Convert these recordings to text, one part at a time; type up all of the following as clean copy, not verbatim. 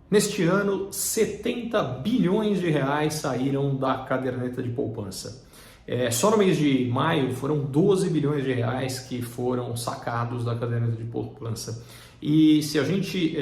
Neste ano, 70 bilhões de reais saíram da caderneta de poupança. Só no mês de maio foram 12 bilhões de reais que foram sacados da caderneta de poupança. E se a gente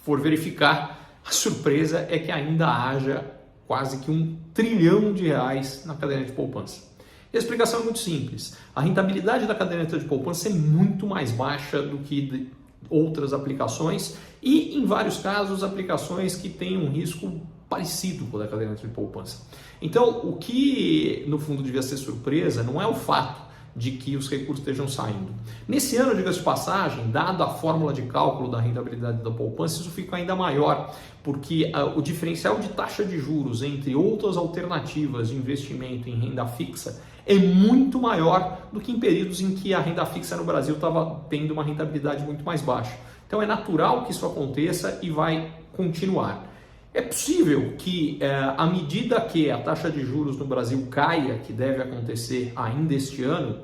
for verificar, a surpresa é que ainda haja quase que 1 trilhão de reais na caderneta de poupança. E a explicação é muito simples. A rentabilidade da caderneta de poupança é muito mais baixa do que outras aplicações e, em vários casos, aplicações que têm um risco parecido com o da caderneta de poupança. Então, o que no fundo devia ser surpresa não é o fato de que os recursos estejam saindo. Nesse ano, diga-se de passagem, dada a fórmula de cálculo da rentabilidade da poupança, isso fica ainda maior, porque o diferencial de taxa de juros entre outras alternativas de investimento em renda fixa é muito maior do que em períodos em que a renda fixa no Brasil estava tendo uma rentabilidade muito mais baixa. Então é natural que isso aconteça e vai continuar. É possível que, à medida que a taxa de juros no Brasil caia, que deve acontecer ainda este ano,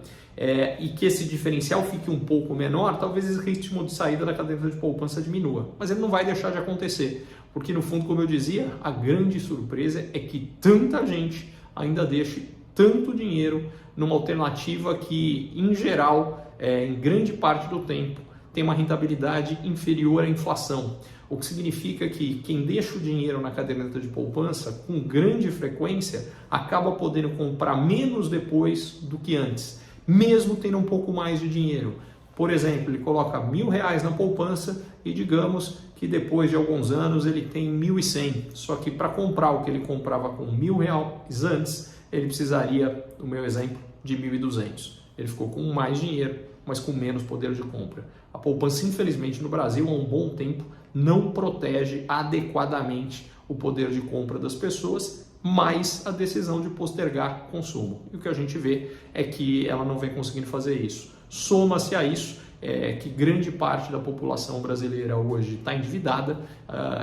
e que esse diferencial fique um pouco menor, talvez esse ritmo de saída da caderneta de poupança diminua. Mas ele não vai deixar de acontecer, porque no fundo, como eu dizia, a grande surpresa é que tanta gente ainda deixe tanto dinheiro numa alternativa que, em geral, em grande parte do tempo, tem uma rentabilidade inferior à inflação. O que significa que quem deixa o dinheiro na caderneta de poupança, com grande frequência, acaba podendo comprar menos depois do que antes, mesmo tendo um pouco mais de dinheiro. Por exemplo, ele coloca R$1.000 na poupança e digamos que depois de alguns anos ele tem 1.100. Só que para comprar o que ele comprava com R$1.000 antes, ele precisaria, no meu exemplo, de 1.200. Ele ficou com mais dinheiro, mas com menos poder de compra. A poupança, infelizmente, no Brasil, há um bom tempo, não protege adequadamente o poder de compra das pessoas, mais a decisão de postergar consumo. E o que a gente vê é que ela não vem conseguindo fazer isso. Soma-se a isso que grande parte da população brasileira hoje está endividada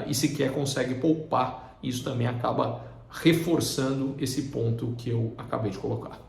e sequer consegue poupar. Isso também acaba reforçando esse ponto que eu acabei de colocar.